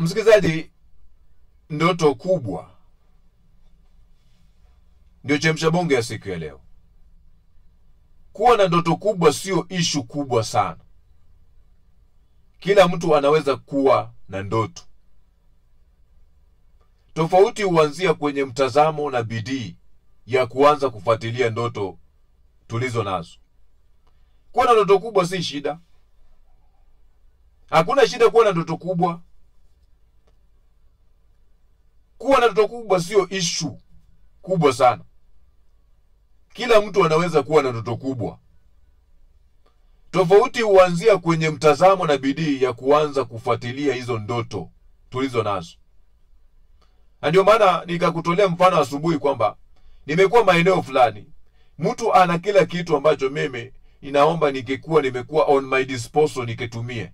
Msikilizaji, ndoto kubwa ndio chemsha bonge ya siku ya leo. Kuwa na ndoto kubwa sio ishu kubwa sana. Kila mtu anaweza kuwa na ndoto. Tofauti huanzia kwenye mtazamo na bidii ya kuanza kufuatilia ndoto tulizo nazo. Kuwa na ndoto kubwa si shida. Hakuna shida kuwa na ndoto kubwa. Kuwa na ndoto kubwa sio ishu kubwa sana. Kila mtu anaweza kuwa na ndoto kubwa. Tofauti huanzia kwenye mtazamo na bidii ya kuanza kufuatilia hizo ndoto tulizo nazo. Na ndio maana nikakutolea mfano asubuhi kwamba nimekuwa maeneo fulani, mtu ana kila kitu ambacho mimi ninaomba nimekuwa on my disposal nikitumie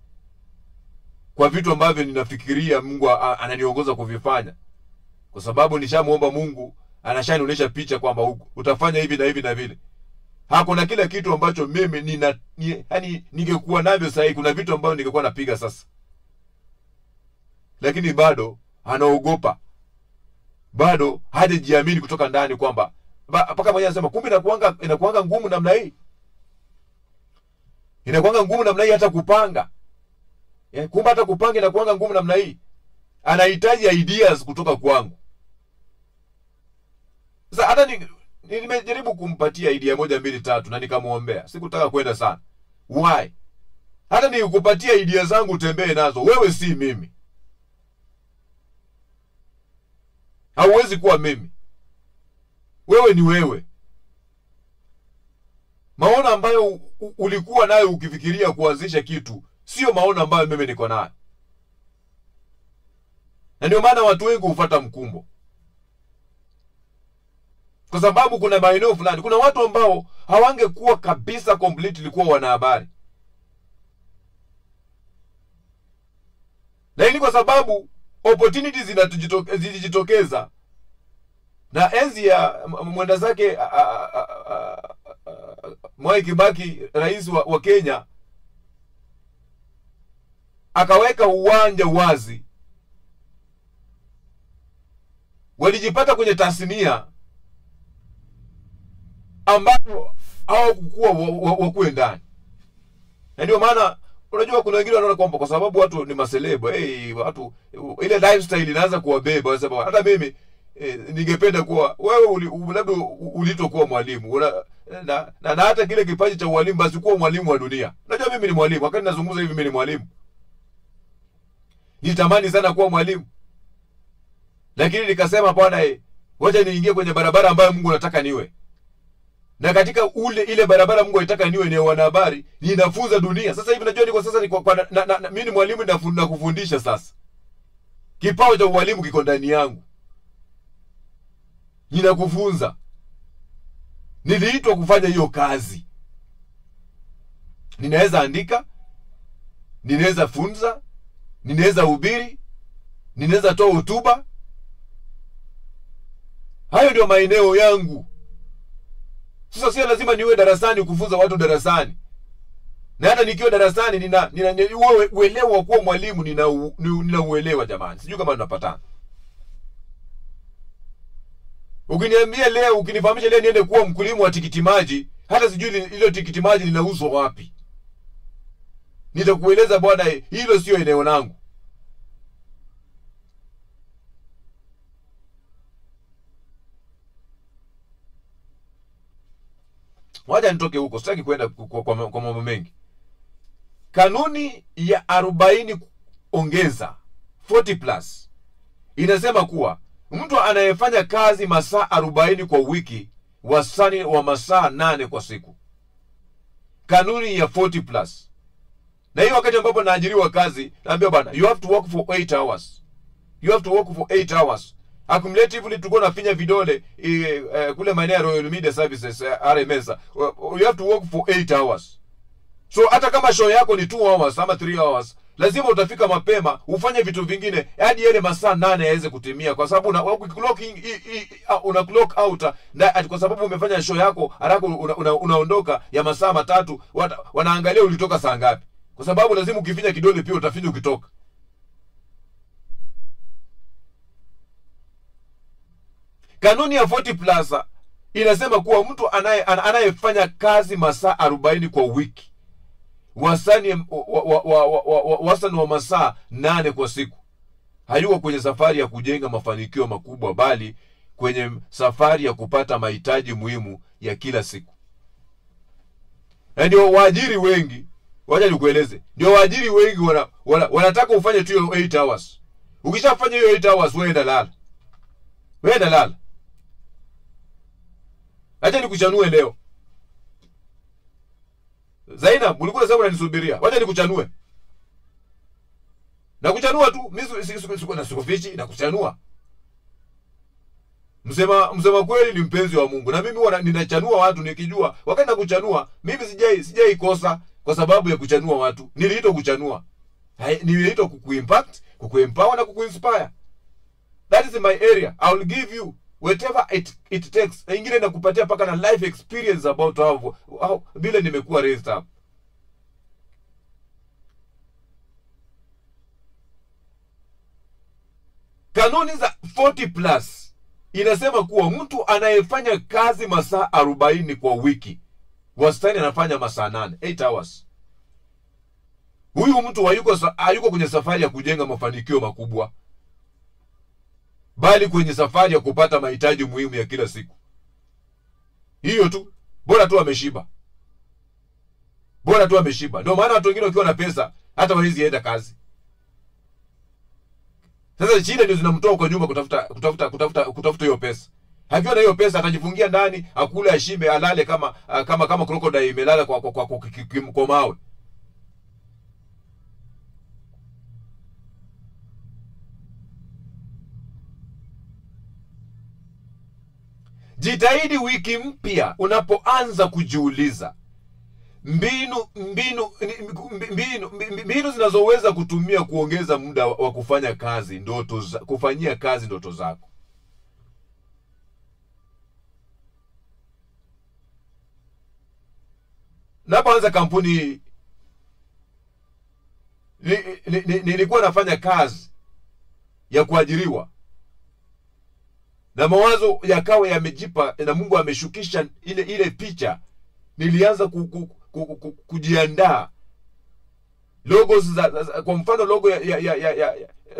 kwa vitu ambavyo ninafikiria Mungu ananiongoza kuvifanya. Kwa sababu nishamuomba Mungu, anashanionyesha picha kwamba utafanya hivi na hivi na vile. Hakuna kila kitu ambacho mimi ningekuwa navyo sahihi. Kuna vitu ambavyo ningekuwa napiga sasa. Lakini bado anaogopa. Bado hajajiamini kutoka ndani kwamba mpaka mwenyewe anasema kumbe inakuanga ngumu namna hii. Inakuanga ngumu namna hii hata kupanga. Kumbe hata kupanga inakuanga ngumu namna hii. Anahitaji ideas kutoka kwangu. Sasa hata nimejaribu kumpatia idea 1 2 3 na nikamuombea. Sikutaka kwenda sana. Why? Hata nikupatia idea zangu utembee nazo, wewe si mimi. Hauwezi kuwa mimi. Wewe ni wewe. Maono ambayo ulikuwa nayo ukifikiria kuanzisha kitu sio maono ambayo mimi niko nayo. Na ndio maana watu wengi hufuata mkumbo. Kwa sababu kuna maeneo fulani, kuna watu ambao hawangekuwa kabisa completely kuwa wanahabari. Lakini kwa sababu opportunities zinajitokeza na enzi ya mwenda zake Mwai Kibaki, rais wa Kenya, akaweka uwanja wazi, walijipata kwenye tasnia ambao hawakuwa wakuwe ndani. Na ndio maana unajua kuna wengine wanaona kwamba kwa sababu watu ni maselebo, watu ile lifestyle inaanza kuwabeba. Wanasema hata mimi ningependa kuwa wewe labda ulitokuwa mwalimu na hata kile kipaji cha ualimu, basi kuwa mwalimu wa dunia. Unajua mimi ni mwalimu, wakati nazungumza hivi mimi ni mwalimu. Nitamani sana kuwa mwalimu. Lakini nikasema bwana, wacha niingie kwenye barabara ambayo Mungu anataka niwe. Na katika ile barabara Mungu anataka niwe ni wanahabari, ninafunza dunia. Sasa hivi najua niko sasa mimi ni mwalimu na kufundisha sasa. Kipawa cha ualimu kiko ndani yangu. Ninakufunza. Niliitwa kufanya hiyo kazi. Ninaweza andika, ninaweza funza, ninaweza hubiri, ninaweza toa hotuba. Hayo ndio maeneo yangu. Sasa sio lazima niwe darasani kufunza watu darasani. Na hata nikiwa darasani nina uelewa kuwa mwalimu, nina uelewa jamani. Sijui kama tunapatana. Ukiniambia leo, ukinifahamisha leo niende kuwa mkulima wa tikiti maji, hata sijui ile tikiti maji linauzwa wapi. Nitakueleza bwana, hilo sio eneo langu. Wacha nitoke huko, sitaki kwenda kwa mambo mengi. Kanuni ya 40 ongeza 40 plus inasema kuwa mtu anayefanya kazi masaa 40 kwa wiki, wastani wa masaa 8 kwa siku. Kanuni ya 40 plus. Na hiyo wakati ambapo naajiriwa kazi, naambia bana, you have to work for 8 hours. You have to work for 8 hours. Accumulatively tulikuwa nafinya vidole kule maeneo ya Royal Media Services RMS. You have to work for 8 hours. So hata kama show yako ni 2 hours ama 3 hours, lazima utafika mapema, ufanye vitu vingine hadi yale masaa 8 yaweze kutimia, kwa sababu una clock out na kwa sababu umefanya show yako haraka unaondoka ya masaa 3, wanaangalia ulitoka saa ngapi. Kwa sababu lazima ukifinya kidole pia utafinya ukitoka. Kanuni ya 40 plus inasema kuwa mtu anayefanya kazi masaa 40 kwa wiki, wastani wa masaa 8 kwa siku, hayuko kwenye safari ya kujenga mafanikio makubwa, bali kwenye safari ya kupata mahitaji muhimu ya kila siku. Ndio waajiri wengi, wacha nikueleze, ndio waajiri wengi wanataka ufanye tu 8 hours. Ukishafanya hiyo 8 hours, wewe enda lala. Wewe enda lala. Acha nikuchanue leo. Zainab, ulikuwa unasema unanisubiria. Wacha nikuchanue. Na kuchanua tu, mimi sikufichi na kuchanua. Msema kweli ni mpenzi wa Mungu. Na mimi ninachanua watu nikijua wakati na kuchanua, mimi sijai kosa kwa sababu ya kuchanua watu. Niliitwa kuchanua. Niliitwa kukuimpact, kukuempower na kukuinspire. That is my area. I will give you whatever it takes. Ingine nakupatia paka na life experience about how vile nimekuwa raised up. Kanuni za 40 plus inasema kuwa mtu anayefanya kazi masaa 40 kwa wiki, wastani anafanya masaa 8 hours. Huyu mtu hayuko kwenye safari ya kujenga mafanikio makubwa, bali kwenye safari ya kupata mahitaji muhimu ya kila siku. Hiyo tu, bora tu ameshiba. Bora tu ameshiba. Ndio maana watu wengine wakiwa na pesa hata hawezi enda kazi. Sasa shida ndio zinamtoa kwa nyuma kutafuta hiyo pesa. Akiwa na hiyo pesa atajifungia ndani, akule, ashibe, alale kama crocodile imelala kwa mawe. Jitahidi wiki mpya unapoanza kujiuliza mbinu zinazoweza kutumia kuongeza muda wa kufanya kazi kufanyia kazi ndoto zako. Napoanza kampuni nilikuwa nafanya kazi ya kuajiriwa, na mawazo yakawa yamejipa na Mungu ameshukisha ile picha. Nilianza kujiandaa logos kwa mfano logo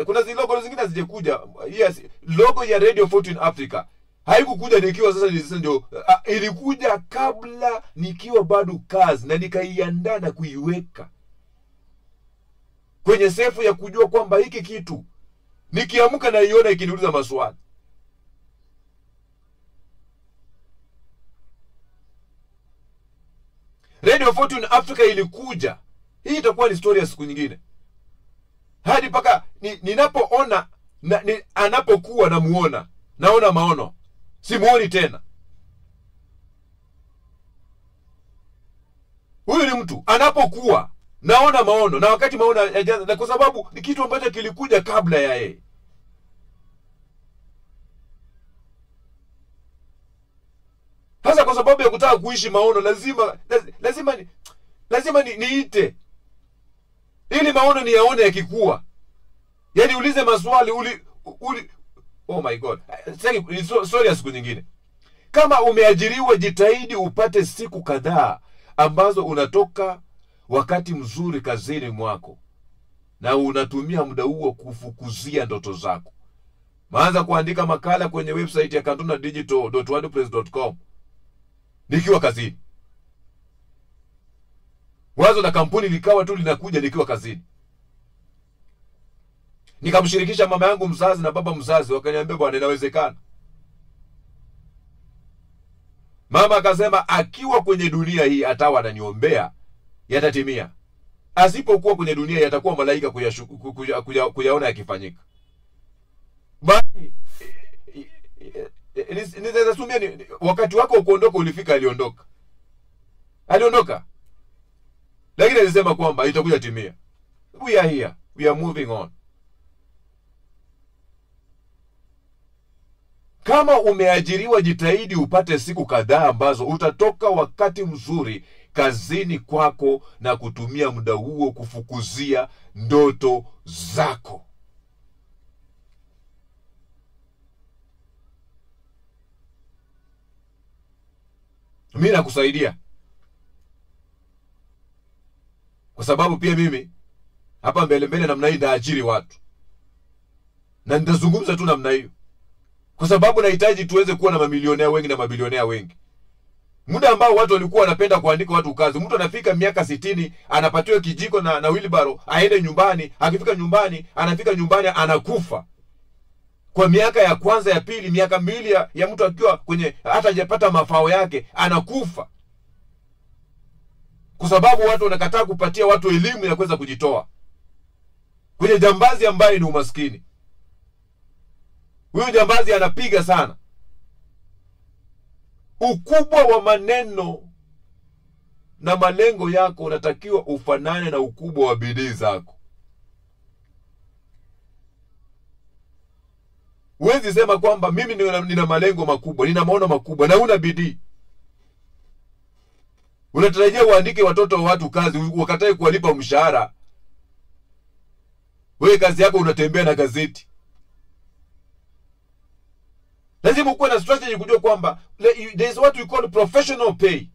kuna zile logo zingine zilikuja. Yes, logo ya Radio Fortune Africa haikukuja nikiwa sasa ndio, ilikuja kabla nikiwa bado kazi, na nikaiandaa na kuiweka kwenye sefu ya kujua kwamba hiki kitu nikiamka na iona ikiniuliza maswali. Radio Fortune Africa ilikuja. Hii itakuwa ni story ya siku nyingine. Hadi paka ninapoona anapokuwa namuona, naona maono. Simuoni tena. Huyu ni mtu anapokuwa naona maono, na wakati maono na kwa sababu ni kitu ambacho kilikuja kabla ya yeye. Hasa kwa sababu ya kutaka kuishi maono lazima niite ili maono niyaone yakikua. Yaani ulize maswali oh my God. Sorry ya siku nyingine. Kama umeajiriwa, jitahidi upate siku kadhaa ambazo unatoka wakati mzuri kazini mwako na unatumia muda huo kufukuzia ndoto zako. Maanza kuandika makala kwenye website ya kantuna.digital.wordpress.com nikiwa kazini. Wazo la kampuni likawa tu linakuja nikiwa kazini. Nikamshirikisha mama yangu mzazi na baba mzazi, wakaniambia bwana, inawezekana. Mama akasema akiwa kwenye dunia hii atawa ananiombea, yatatimia. Asipokuwa kwenye dunia yatakuwa malaika kuyaona yakifanyika. Bali nitatumia wakati wako kuondoka ulifika, aliondoka. Lakini alisema kwamba itakuja timia. We are here. We are moving on. Kama umeajiriwa, jitahidi upate siku kadhaa ambazo utatoka wakati mzuri kazini kwako na kutumia muda huo kufukuzia ndoto zako. mimi nakusaidia, kwa sababu pia mimi hapa mbele namna hii ndaajiri watu, na nitazungumza tu namna hiyo, kwa sababu nahitaji tuweze kuwa na mamilionea wengi na mabilionea wengi. Muda ambao watu walikuwa wanapenda kuandika watu kazi, mtu anafika miaka 60 anapatiwa kijiko na wheelbarrow aende nyumbani, akifika nyumbani anakufa. Kwa miaka ya kwanza ya pili, miaka 2 ya mtu akiwa kwenye hata hajapata mafao yake anakufa, kwa sababu watu wanakataa kupatia watu elimu ya kuweza kujitoa kwenye jambazi ambaye ni umaskini. Huyu jambazi anapiga sana. Ukubwa wa maneno na malengo yako unatakiwa ufanane na ukubwa wa bidii zako. Huwezi sema kwamba mimi nina malengo makubwa, nina maono makubwa na una bidii. Unatarajia uandike watoto wa watu kazi, wakatae kuwalipa mshahara. Wewe kazi yako unatembea na gazeti. Lazima kuwa na strategy kujua kwamba there is what we call professional pay.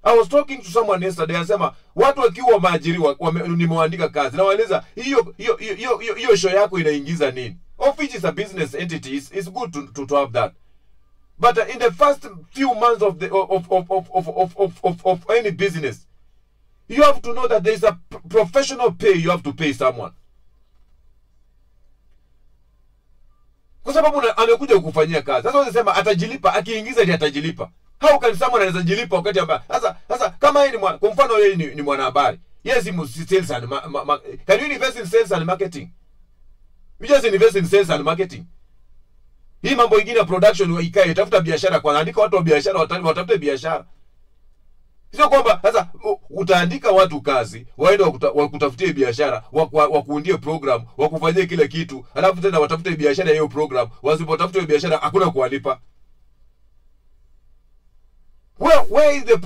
I was talking to someone yesterday, anasema watu wakiwa maajiriwa nimewaandika kazi, na waeleza hiyo show yako inaingiza nini. Of which is a business entity, it's good to have that. But in the first few months of any business, you have to know that there is a professional pay you have to pay someone. Kwa sababu amekuja kukufanyia kazi. Sasa unasema atajilipa, akiingiza ndiye atajilipa. How can someone anaweza jilipa wakati ambaye sasa kama yeye kwa mfano yeye ni mwanahabari. Yes, sales and can you invest in sales and marketing? You just invest in sales and marketing. Hii mambo ingine ya production ikae, tafuta biashara kwa, andika watu wa biashara watafute biashara. Sio kwamba sasa utaandika watu kazi, waende wakutafutie biashara, wakuundie program, wakufanyie kile kitu, alafu tena watafute biashara hiyo program, wasipotafute biashara hakuna kuwalipa. Where is the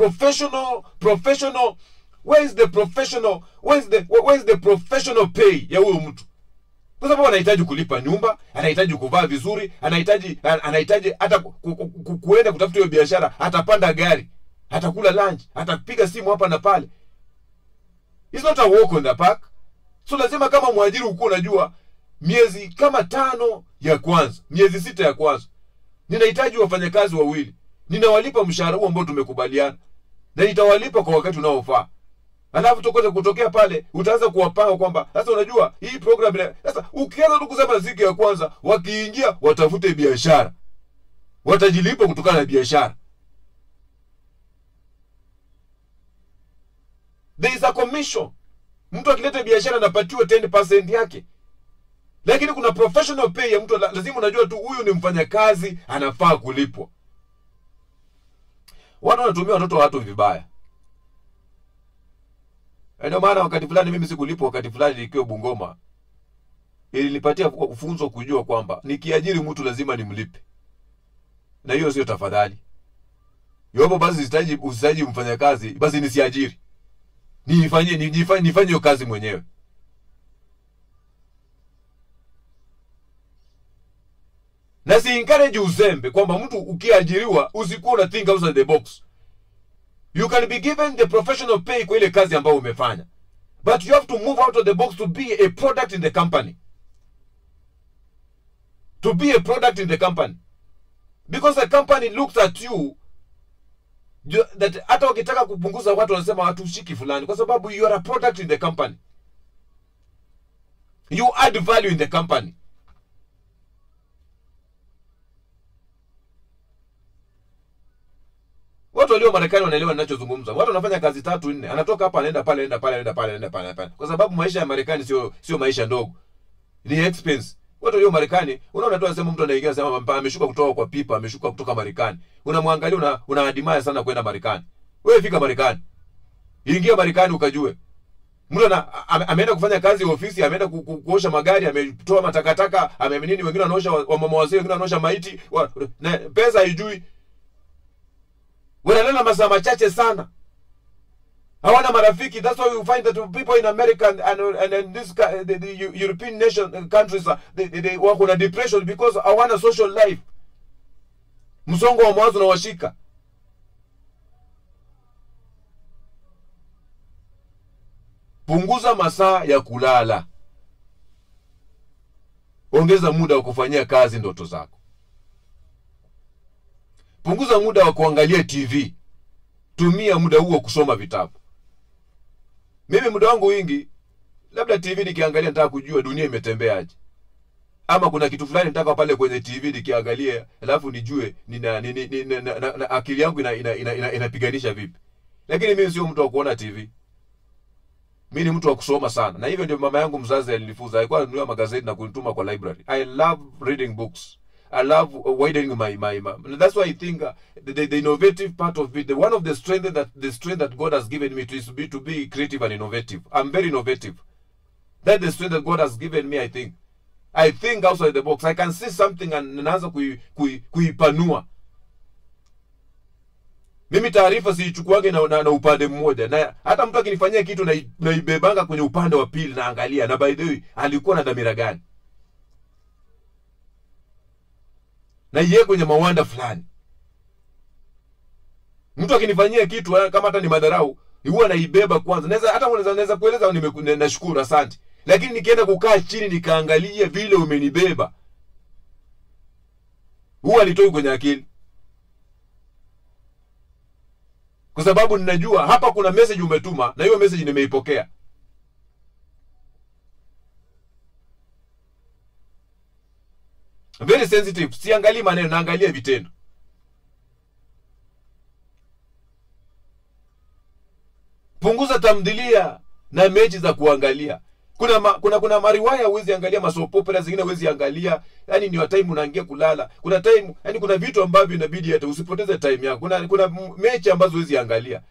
professional pay ya huyo mtu? Kwa sababu anahitaji kulipa nyumba, anahitaji kuvaa vizuri, anahitaji hata kuenda kutafuta hiyo biashara, atapanda gari, atakula lunch, atapiga simu hapa na pale. It's not a walk in the park. So lazima kama mwajiri uko unajua miezi kama 5 ya kwanza, miezi 6 ya kwanza, ninahitaji wafanyakazi wawili. Ninawalipa mshahara huo ambao tumekubaliana, na nitawalipa kwa wakati unaofaa. Alafu kutokea pale utaanza kuwapanga kwamba sasa unajua hii program sasa ukianza tu kusema siku ya kwanza wakiingia watafute biashara, watajilipa kutokana na biashara. There is a commission. Mtu akileta biashara anapatiwa 10% yake. Lakini kuna professional pay ya mtu, lazima unajua tu huyu ni mfanyakazi, anafaa kulipwa. Watu wanatumia watoto wa watu vibaya. Ndio maana wakati fulani mimi sikulipwa, wakati fulani nikiwa Bungoma, ilinipatia funzo kujua kwamba nikiajiri mtu lazima nimlipe. Na hiyo sio tafadhali. Yobo basi usitaji mfanyakazi, basi nisiajiri. Nifanye hiyo kazi mwenyewe. Na si encourage uzembe kwamba mtu ukiajiriwa usikuwa una think outside the box. You can be given the professional pay kwa ile kazi ambayo umefanya, but you have to move out of the box to be a product in the company. To be a product in the company. Because the company looks at you that hata wakitaka kupunguza watu wanasema hatushiki fulani, kwa sababu you are a product in the company. You add value in the company. Watu walio Marekani wanaelewa ninachozungumza. Watu wanafanya kazi 3 4, anatoka hapa anaenda pale. Kwa sababu maisha ya Marekani sio maisha ndogo. Ni expense. Watu walio Marekani, unaona tu anasema mtu anaingia sema ameshuka kutoka kwa pipa, ameshuka kutoka Marekani. Unamwangalia unaadimaya sana kwenda Marekani. Wewe fika Marekani. Ingia Marekani ukajue. Mtu ameenda kufanya kazi ofisi, ameenda kuosha magari, ametoa matakataka, nini, wengine wanaosha wamama wazee, wengine wanaosha maiti, na pesa haijui. Wanalala masaa machache sana. Hawana marafiki. That's why we find that people in America and this the European countries they wako na depression because hawana social life. Msongo wa mawazo unawashika. Punguza masaa ya kulala. Ongeza muda wa kufanyia kazi ndoto zako. Punguza muda wa kuangalia TV. Tumia muda huo kusoma vitabu. Mimi muda wangu wingi, labda TV nikiangalia nataka kujua dunia imetembea aje. Ama kuna kitu fulani nataka pale kwenye TV nikiangalia, alafu nijue akili yangu inapiganisha vipi. Lakini mimi sio mtu wa kuona TV. Mimi ni mtu wa kusoma sana. Na hivyo ndio mama yangu mzazi alinifunza. Alikuwa ananunua magazeti na kunituma kwa library. I love reading books. I love widening my that's why I think the innovative part of it, one of the strength that God has given me is to be creative and innovative. I'm very innovative. That's the strength that God has given me, I think. I think outside the box. I can see something and naanza kuipanua. Mimi taarifa siichukuage na upande mmoja. Na hata mtu akinifanyia kitu na ibebanga kwenye upande wa pili na angalia. Na by the way, alikuwa na dhamira gani? Na yeye kwenye mawanda fulani. Mtu akinifanyia kitu kama hata ni madharau, huwa naibeba kwanza. Naweza kueleza nashukuru, asante. Lakini nikienda kukaa chini nikaangalia vile umenibeba, huwa litoi kwenye akili. Kwa sababu ninajua hapa kuna message umetuma na hiyo message nimeipokea. Very sensitive. Siangalii maneno, naangalia vitendo. Punguza tamthilia na mechi za kuangalia. Kuna mariwaya huwezi angalia, masoap opera zingine huwezi angalia. Yaani ni time unaingia kulala. Kuna time, yani kuna vitu ambavyo inabidi hata usipoteze time yako. Kuna mechi ambazo huwezi angalia.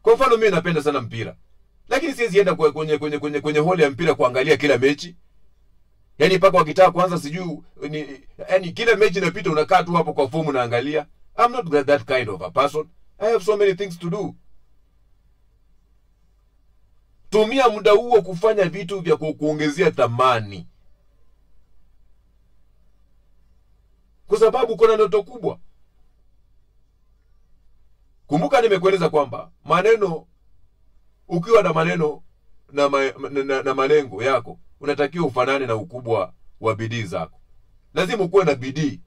Kwa mfano mimi napenda sana mpira. Lakini siwezi enda kwenye hall ya mpira kuangalia kila mechi. Yaani paka wakitaka kwanza sijui yani kila mechi inapita unakaa tu hapo kwa fomu unaangalia. I'm not that kind of a person. I have so many things to do. Tumia muda huo kufanya vitu vya kuongezea thamani. Kwa sababu kuna ndoto kubwa. Kumbuka nimekueleza kwamba maneno, ukiwa na maneno na malengo yako, unatakiwa ufanane na ukubwa wa bidii zako. Lazima ukuwe na bidii.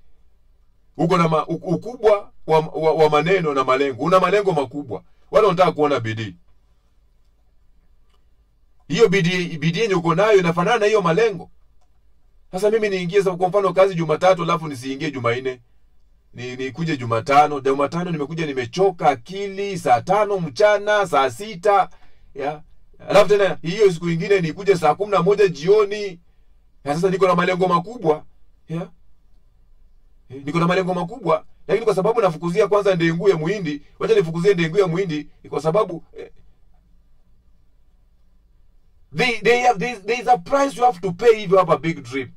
Uko na ukubwa wa maneno na malengo. Una malengo makubwa. Wala unataka kuona bidii. Hiyo bidii yenye uko nayo inafanana na hiyo malengo. Sasa mimi niingie kwa mfano kazi Jumatatu alafu nisiingie Jumanne. Nikuje Jumatano, Jumatano nimekuja nimechoka akili, saa 5 mchana, saa 6, ya. Alafu tena hiyo siku nyingine nikuje saa 11 jioni. Ya, sasa niko na malengo makubwa, ya. Niko na malengo makubwa, lakini kwa sababu nafukuzia kwanza ndengu ya muhindi, wacha nifukuzie ndengu ya muhindi kwa sababu there is a price you have to pay if you have a big dream.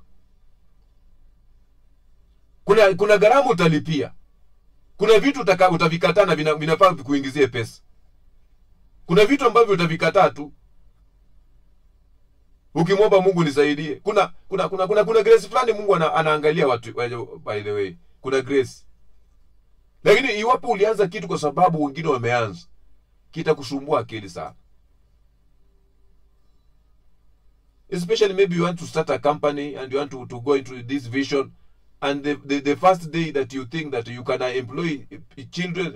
Kuna gharama utalipia. Kuna vitu utavikataa na vinafaa kuingizie pesa. Kuna vitu ambavyo utavikataa tu. Ukimwomba Mungu nisaidie. Kuna grace fulani Mungu anaangalia watu, by the way. Kuna grace. Lakini iwapo ulianza kitu kwa sababu wengine wameanza, kitakusumbua akili sana. Especially maybe you want to start a company and you want to go into this vision, and the first day that you think that you can employ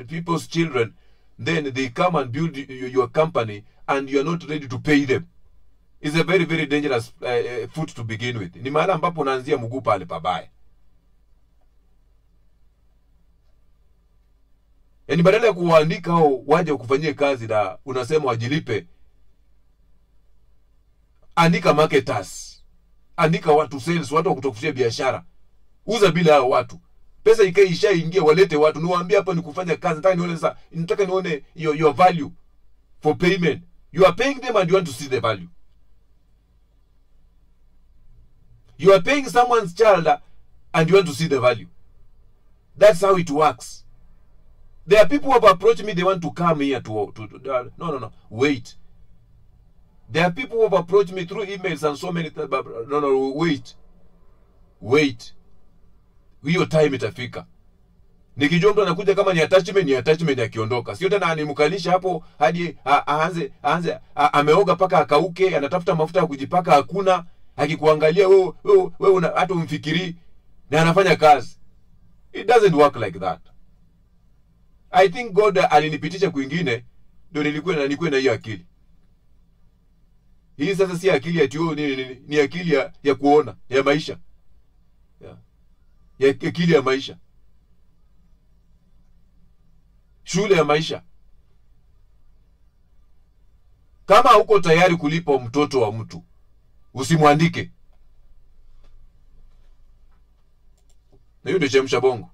people's children, then they come and build your company and you are not ready to pay them. It's a very, very dangerous foot to begin with. Ni mahali ambapo unaanzia mguu pale pabaya. Yaani badala ya kuwaandika hao waje kufanyia kazi na unasema wajilipe, andika marketers. Andika watu sales, watu wa kutokufia biashara. Uza bila hao watu. Pesa ishaingia, walete watu. Niwaambie hapa ni kufanya kazi. Nataka nione your value for payment. You are paying them and you want to see the value. You are paying someone's child and you want to see the value. That's how it works. There are people who have approached me, they want to come here no. Wait. There are people who have approached me through emails and so many times. No, wait. Hiyo time itafika. Nikijua mtu anakuja kama ni attachment akiondoka. Sio tena animkalisha hapo hadi aanze ameoga paka akauke, anatafuta mafuta ya kujipaka hakuna, akikuangalia wewe hata umfikiri na anafanya kazi. It doesn't work like that. I think God alinipitisha kwingine ndio nilikuwa na hiyo akili. Hii sasa si akili ati ni akili ya kuona, ya maisha. Ya akili ya maisha. Shule ya maisha. Kama huko tayari kulipa mtoto wa mtu, usimwandike. Na hiyo ndio chemsha bongo.